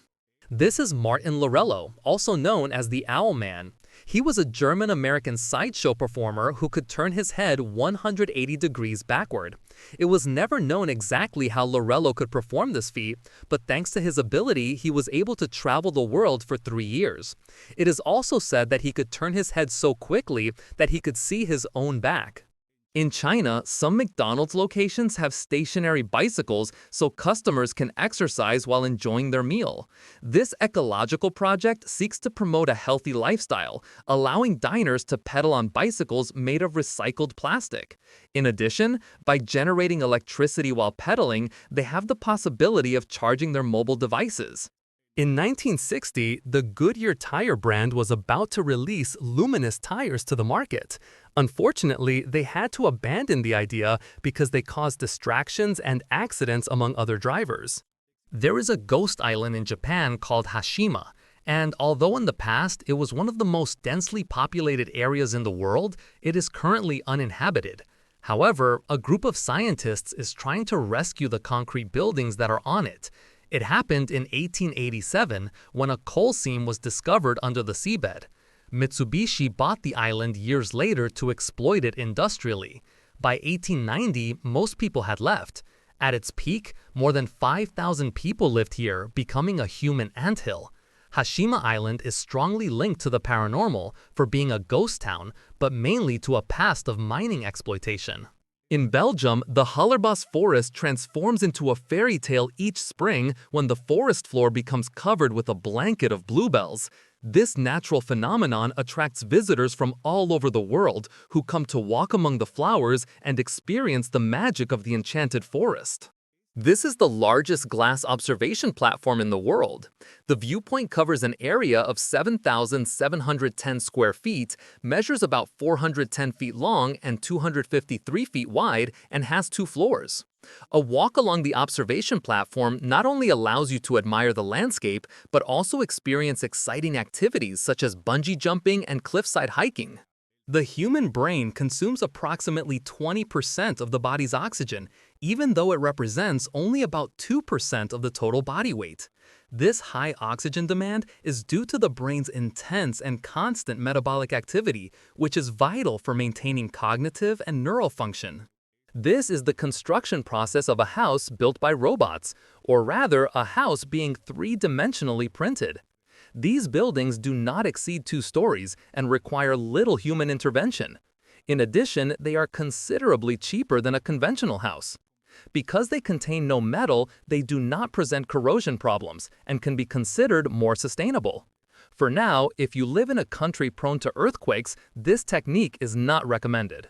This is Martin Lorello, also known as the Owl Man. He was a German-American sideshow performer who could turn his head 180 degrees backward. It was never known exactly how Lorello could perform this feat, but thanks to his ability, he was able to travel the world for 3 years. It is also said that he could turn his head so quickly that he could see his own back. In China, some McDonald's locations have stationary bicycles so customers can exercise while enjoying their meal. This ecological project seeks to promote a healthy lifestyle, allowing diners to pedal on bicycles made of recycled plastic. In addition, by generating electricity while pedaling, they have the possibility of charging their mobile devices. In 1960, the Goodyear tire brand was about to release luminous tires to the market. Unfortunately, they had to abandon the idea because they caused distractions and accidents among other drivers. There is a ghost island in Japan called Hashima, and although in the past it was one of the most densely populated areas in the world, it is currently uninhabited. However, a group of scientists is trying to rescue the concrete buildings that are on it. It happened in 1887 when a coal seam was discovered under the seabed. Mitsubishi bought the island years later to exploit it industrially. By 1890, most people had left. At its peak, more than 5,000 people lived here, becoming a human anthill. Hashima Island is strongly linked to the paranormal for being a ghost town, but mainly to a past of mining exploitation. In Belgium, the Hallerbos forest transforms into a fairy tale each spring when the forest floor becomes covered with a blanket of bluebells. This natural phenomenon attracts visitors from all over the world who come to walk among the flowers and experience the magic of the enchanted forest. This is the largest glass observation platform in the world. The viewpoint covers an area of 7,710 square feet, measures about 410 feet long and 253 feet wide, and has 2 floors. A walk along the observation platform not only allows you to admire the landscape, but also experience exciting activities such as bungee jumping and cliffside hiking. The human brain consumes approximately 20% of the body's oxygen, even though it represents only about 2% of the total body weight. This high oxygen demand is due to the brain's intense and constant metabolic activity, which is vital for maintaining cognitive and neural function. This is the construction process of a house built by robots, or rather, a house being three-dimensionally printed. These buildings do not exceed 2 stories and require little human intervention. In addition, they are considerably cheaper than a conventional house. Because they contain no metal, they do not present corrosion problems and can be considered more sustainable. For now, if you live in a country prone to earthquakes, this technique is not recommended.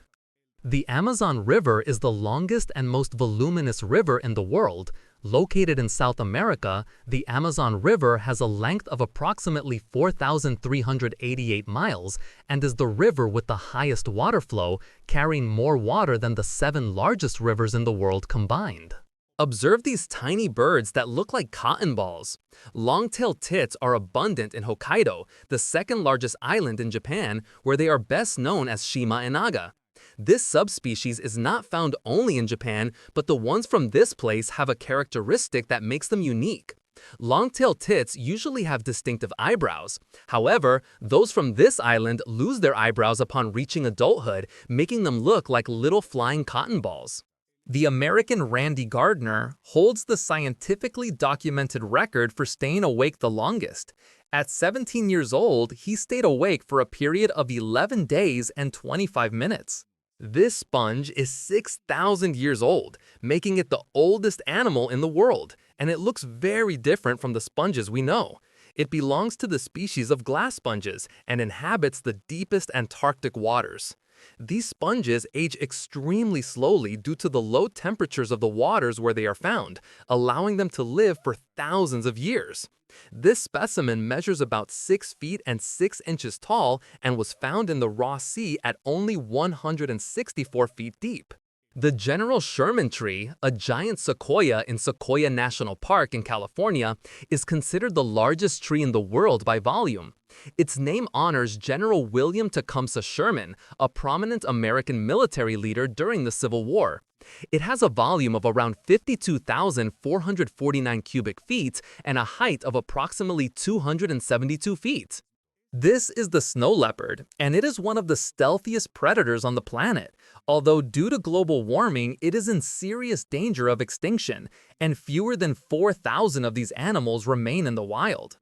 The Amazon River is the longest and most voluminous river in the world. Located in South America, the Amazon River has a length of approximately 4,388 miles and is the river with the highest water flow, carrying more water than the 7 largest rivers in the world combined. Observe these tiny birds that look like cotton balls. Long-tailed tits are abundant in Hokkaido, the second largest island in Japan, where they are best known as Shima Enaga. This subspecies is not found only in Japan, but the ones from this place have a characteristic that makes them unique. Long-tailed tits usually have distinctive eyebrows. However, those from this island lose their eyebrows upon reaching adulthood, making them look like little flying cotton balls. The American Randy Gardner holds the scientifically documented record for staying awake the longest. At 17 years old, he stayed awake for a period of 11 days and 25 minutes. This sponge is 6,000 years old, making it the oldest animal in the world, and it looks very different from the sponges we know. It belongs to the species of glass sponges and inhabits the deepest Antarctic waters. These sponges age extremely slowly due to the low temperatures of the waters where they are found, allowing them to live for thousands of years. This specimen measures about 6 feet and 6 inches tall and was found in the Ross Sea at only 164 feet deep. The General Sherman tree, a giant sequoia in Sequoia National Park in California, is considered the largest tree in the world by volume. Its name honors General William Tecumseh Sherman, a prominent American military leader during the Civil War. It has a volume of around 52,449 cubic feet and a height of approximately 272 feet. This is the snow leopard, and it is one of the stealthiest predators on the planet. Although due to global warming, it is in serious danger of extinction, and fewer than 4,000 of these animals remain in the wild.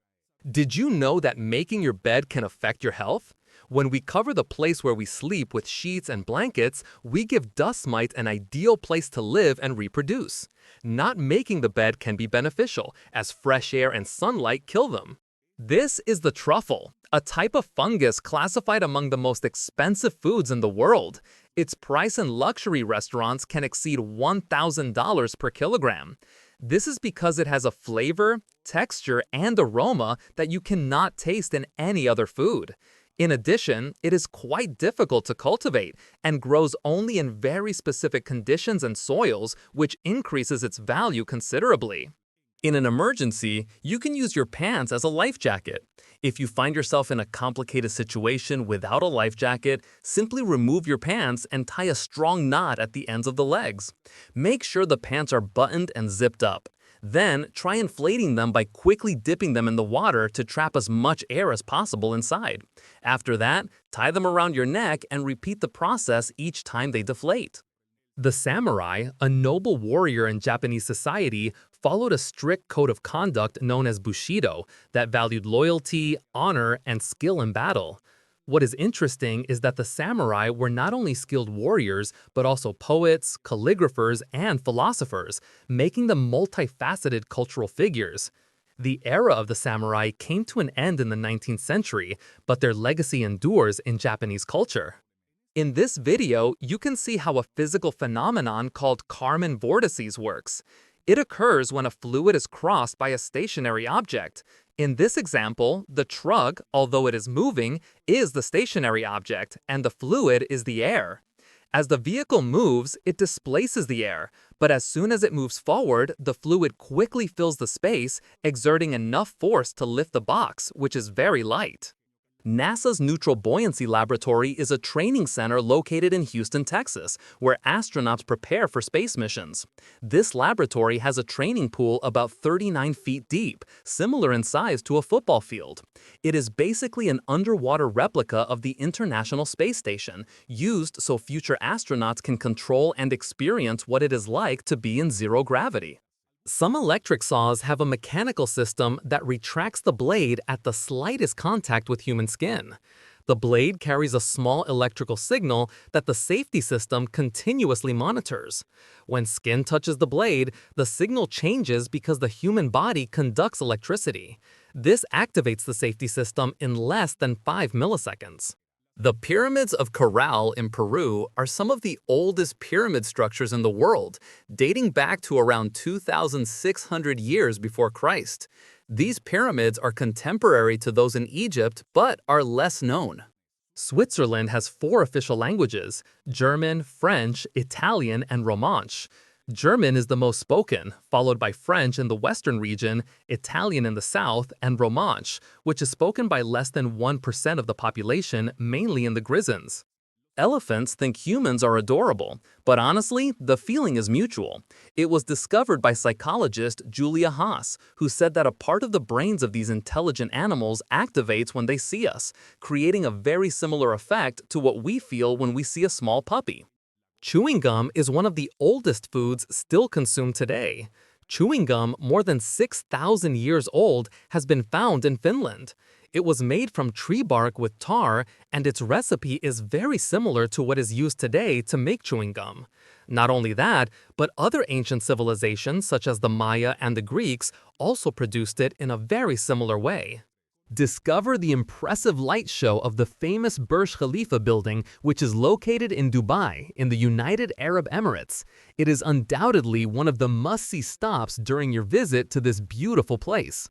Did you know that making your bed can affect your health? When we cover the place where we sleep with sheets and blankets, we give dust mites an ideal place to live and reproduce. Not making the bed can be beneficial, as fresh air and sunlight kill them. This is the truffle, a type of fungus classified among the most expensive foods in the world. Its price in luxury restaurants can exceed $1,000 per kilogram. This is because it has a flavor, texture, and aroma that you cannot taste in any other food. In addition, it is quite difficult to cultivate and grows only in very specific conditions and soils, which increases its value considerably. In an emergency, you can use your pants as a life jacket. If you find yourself in a complicated situation without a life jacket, simply remove your pants and tie a strong knot at the ends of the legs. Make sure the pants are buttoned and zipped up. Then, try inflating them by quickly dipping them in the water to trap as much air as possible inside. After that, tie them around your neck and repeat the process each time they deflate. The samurai, a noble warrior in Japanese society, followed a strict code of conduct known as Bushido that valued loyalty, honor, and skill in battle. What is interesting is that the samurai were not only skilled warriors, but also poets, calligraphers, and philosophers, making them multifaceted cultural figures. The era of the samurai came to an end in the 19th century, but their legacy endures in Japanese culture. In this video, you can see how a physical phenomenon called Kármán vortices works. It occurs when a fluid is crossed by a stationary object. In this example, the truck, although it is moving, is the stationary object, and the fluid is the air. As the vehicle moves, it displaces the air, but as soon as it moves forward, the fluid quickly fills the space, exerting enough force to lift the box, which is very light. NASA's Neutral Buoyancy Laboratory is a training center located in Houston, Texas, where astronauts prepare for space missions. This laboratory has a training pool about 39 feet deep, similar in size to a football field. It is basically an underwater replica of the International Space Station, used so future astronauts can control and experience what it is like to be in zero gravity. Some electric saws have a mechanical system that retracts the blade at the slightest contact with human skin. The blade carries a small electrical signal that the safety system continuously monitors. When skin touches the blade, the signal changes because the human body conducts electricity. This activates the safety system in less than 5 milliseconds. The pyramids of Corral in Peru are some of the oldest pyramid structures in the world, dating back to around 2,600 years before Christ. These pyramids are contemporary to those in Egypt, but are less known. Switzerland has 4 official languages: German, French, Italian, and Romansh. German is the most spoken, followed by French in the western region, Italian in the south, and Romansh, which is spoken by less than 1% of the population, mainly in the Grisons. Elephants think humans are adorable, but honestly, the feeling is mutual. It was discovered by psychologist Julia Haas, who said that a part of the brains of these intelligent animals activates when they see us, creating a very similar effect to what we feel when we see a small puppy. Chewing gum is one of the oldest foods still consumed today. Chewing gum, more than 6,000 years old, has been found in Finland. It was made from tree bark with tar, and its recipe is very similar to what is used today to make chewing gum. Not only that, but other ancient civilizations such as the Maya and the Greeks also produced it in a very similar way. Discover the impressive light show of the famous Burj Khalifa building, which is located in Dubai, in the United Arab Emirates. It is undoubtedly one of the must-see stops during your visit to this beautiful place.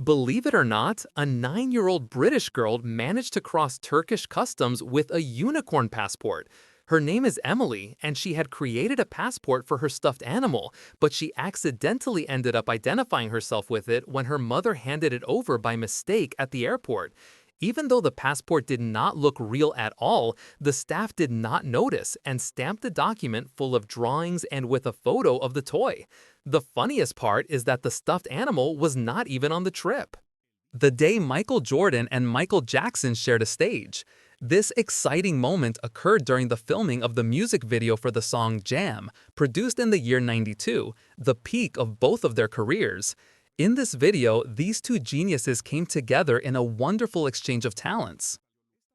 Believe it or not, a 9-year-old British girl managed to cross Turkish customs with a unicorn passport. Her name is Emily, and she had created a passport for her stuffed animal, but she accidentally ended up identifying herself with it when her mother handed it over by mistake at the airport. Even though the passport did not look real at all, the staff did not notice and stamped the document full of drawings and with a photo of the toy. The funniest part is that the stuffed animal was not even on the trip. The day Michael Jordan and Michael Jackson shared a stage. This exciting moment occurred during the filming of the music video for the song Jam, produced in the year '92, the peak of both of their careers. In this video, these two geniuses came together in a wonderful exchange of talents.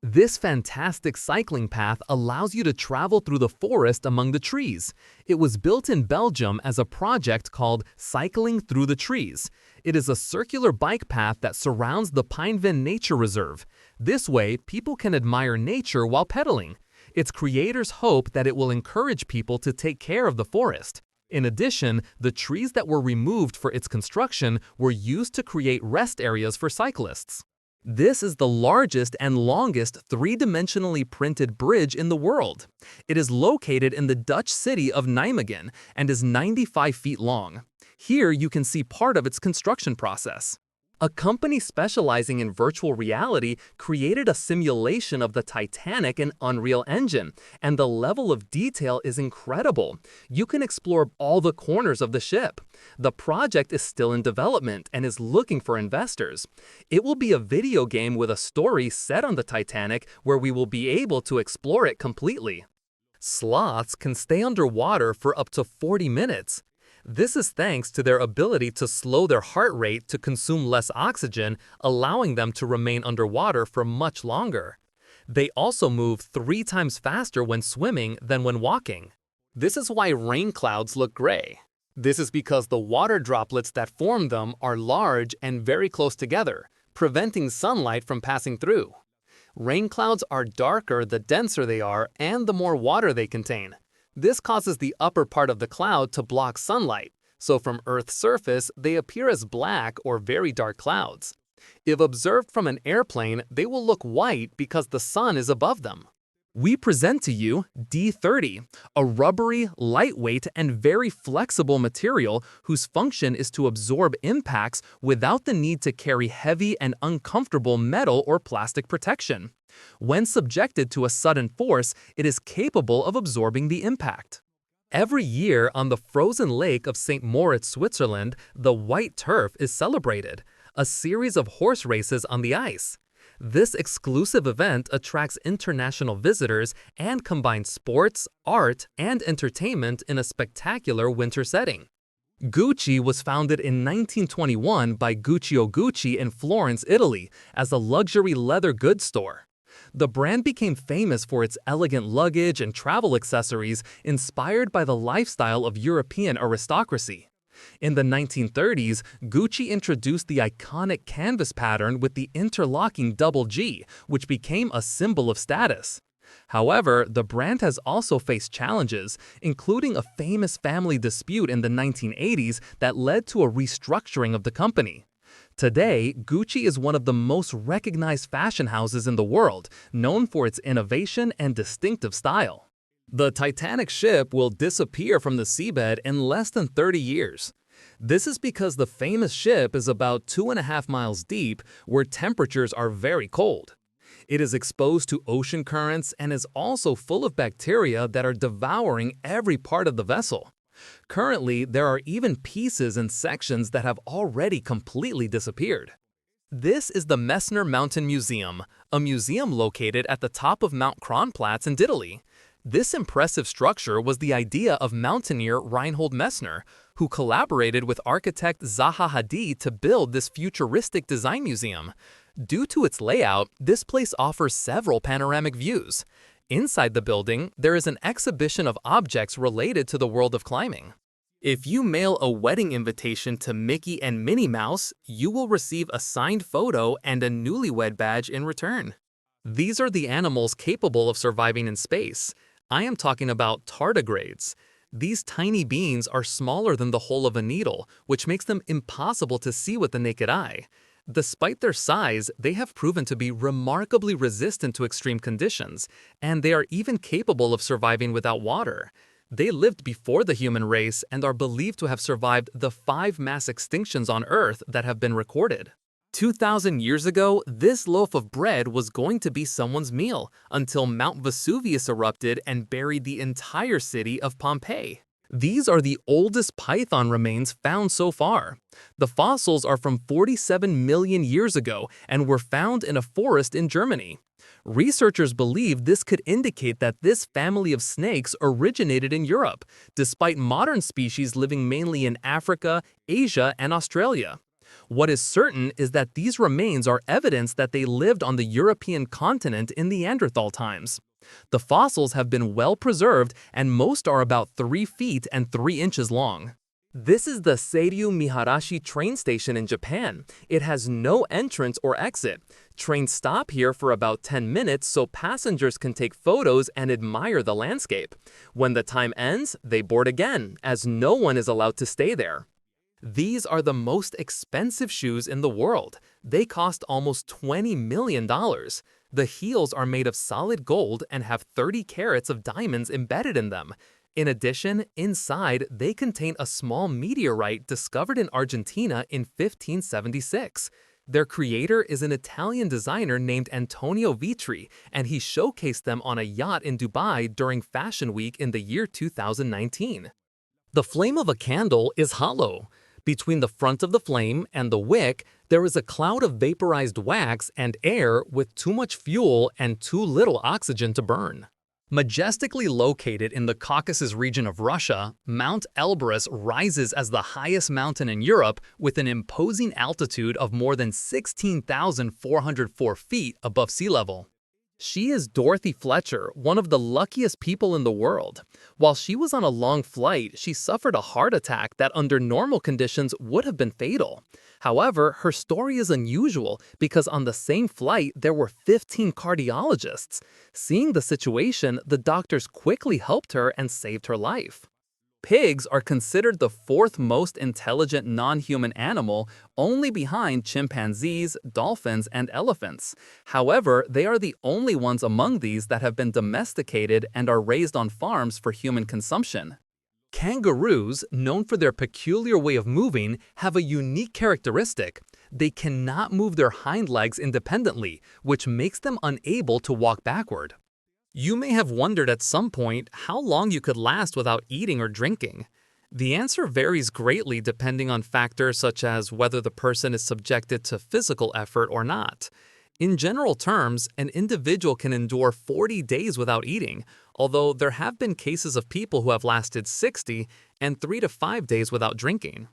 This fantastic cycling path allows you to travel through the forest among the trees. It was built in Belgium as a project called Cycling Through the Trees. It is a circular bike path that surrounds the Pinevin Nature Reserve. This way, people can admire nature while pedaling. Its creators hope that it will encourage people to take care of the forest. In addition, the trees that were removed for its construction were used to create rest areas for cyclists. This is the largest and longest three-dimensionally printed bridge in the world. It is located in the Dutch city of Nijmegen and is 95 feet long. Here you can see part of its construction process. A company specializing in virtual reality created a simulation of the Titanic in Unreal Engine, and the level of detail is incredible. You can explore all the corners of the ship. The project is still in development and is looking for investors. It will be a video game with a story set on the Titanic where we will be able to explore it completely. Sloths can stay underwater for up to 40 minutes. This is thanks to their ability to slow their heart rate to consume less oxygen, allowing them to remain underwater for much longer. They also move 3 times faster when swimming than when walking. This is why rain clouds look gray. This is because the water droplets that form them are large and very close together, preventing sunlight from passing through. Rain clouds are darker the denser they are and the more water they contain. This causes the upper part of the cloud to block sunlight, so from Earth's surface they appear as black or very dark clouds. If observed from an airplane, they will look white because the sun is above them. We present to you D30, a rubbery, lightweight, and very flexible material whose function is to absorb impacts without the need to carry heavy and uncomfortable metal or plastic protection. When subjected to a sudden force, it is capable of absorbing the impact. Every year on the frozen lake of St. Moritz, Switzerland, the White Turf is celebrated, a series of horse races on the ice. This exclusive event attracts international visitors and combines sports, art, and entertainment in a spectacular winter setting. Gucci was founded in 1921 by Guccio Gucci in Florence, Italy, as a luxury leather goods store. The brand became famous for its elegant luggage and travel accessories inspired by the lifestyle of European aristocracy. In the 1930s, Gucci introduced the iconic canvas pattern with the interlocking double G, which became a symbol of status. However, the brand has also faced challenges, including a famous family dispute in the 1980s that led to a restructuring of the company. Today, Gucci is one of the most recognized fashion houses in the world, known for its innovation and distinctive style. The Titanic ship will disappear from the seabed in less than 30 years. This is because the famous ship is about 2.5 miles deep, where temperatures are very cold. It is exposed to ocean currents and is also full of bacteria that are devouring every part of the vessel. Currently, there are even pieces and sections that have already completely disappeared. This is the Messner Mountain Museum, a museum located at the top of Mount Kronplatz in Italy. This impressive structure was the idea of mountaineer Reinhold Messner, who collaborated with architect Zaha Hadid to build this futuristic design museum. Due to its layout, this place offers several panoramic views. Inside the building, there is an exhibition of objects related to the world of climbing. If you mail a wedding invitation to Mickey and Minnie Mouse, you will receive a signed photo and a newlywed badge in return. These are the animals capable of surviving in space. I am talking about tardigrades. These tiny beings are smaller than the hole of a needle, which makes them impossible to see with the naked eye. Despite their size, they have proven to be remarkably resistant to extreme conditions, and they are even capable of surviving without water. They lived before the human race and are believed to have survived the 5 mass extinctions on Earth that have been recorded. 2,000 years ago, this loaf of bread was going to be someone's meal until Mount Vesuvius erupted and buried the entire city of Pompeii. These are the oldest python remains found so far. The fossils are from 47 million years ago and were found in a forest in Germany. Researchers believe this could indicate that this family of snakes originated in Europe, despite modern species living mainly in Africa, Asia, and Australia. What is certain is that these remains are evidence that they lived on the European continent in Neanderthal times. The fossils have been well preserved and most are about 3 feet and 3 inches long. This is the Seiryu Miharashi train station in Japan. It has no entrance or exit. Trains stop here for about 10 minutes so passengers can take photos and admire the landscape. When the time ends, they board again, as no one is allowed to stay there. These are the most expensive shoes in the world. They cost almost $20 million. The heels are made of solid gold and have 30 carats of diamonds embedded in them. In addition, inside, they contain a small meteorite discovered in Argentina in 1576. Their creator is an Italian designer named Antonio Vitri, and he showcased them on a yacht in Dubai during Fashion Week in the year 2019. The flame of a candle is hollow. Between the front of the flame and the wick, there is a cloud of vaporized wax and air with too much fuel and too little oxygen to burn. Majestically located in the Caucasus region of Russia, Mount Elbrus rises as the highest mountain in Europe with an imposing altitude of more than 16,404 feet above sea level. She is Dorothy Fletcher, one of the luckiest people in the world. While she was on a long flight, she suffered a heart attack that under normal conditions would have been fatal. However, her story is unusual because on the same flight there were 15 cardiologists. Seeing the situation, the doctors quickly helped her and saved her life. Pigs are considered the fourth most intelligent non-human animal, only behind chimpanzees, dolphins, and elephants. However, they are the only ones among these that have been domesticated and are raised on farms for human consumption. Kangaroos, known for their peculiar way of moving, have a unique characteristic. They cannot move their hind legs independently, which makes them unable to walk backward. You may have wondered at some point how long you could last without eating or drinking. The answer varies greatly depending on factors such as whether the person is subjected to physical effort or not. In general terms, an individual can endure 40 days without eating, although there have been cases of people who have lasted 60 and 3 to 5 days without drinking.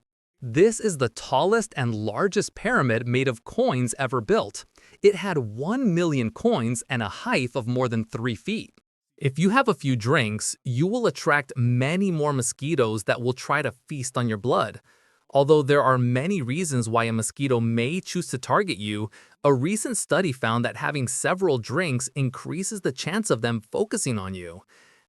This is the tallest and largest pyramid made of coins ever built. It had 1 million coins and a height of more than 3 feet. If you have a few drinks, you will attract many more mosquitoes that will try to feast on your blood. Although there are many reasons why a mosquito may choose to target you, a recent study found that having several drinks increases the chance of them focusing on you.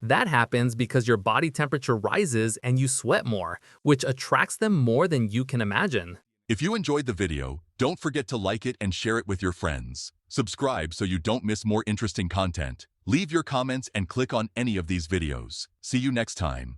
That happens because your body temperature rises and you sweat more, which attracts them more than you can imagine. If you enjoyed the video, don't forget to like it and share it with your friends. Subscribe so you don't miss more interesting content. Leave your comments and click on any of these videos. See you next time.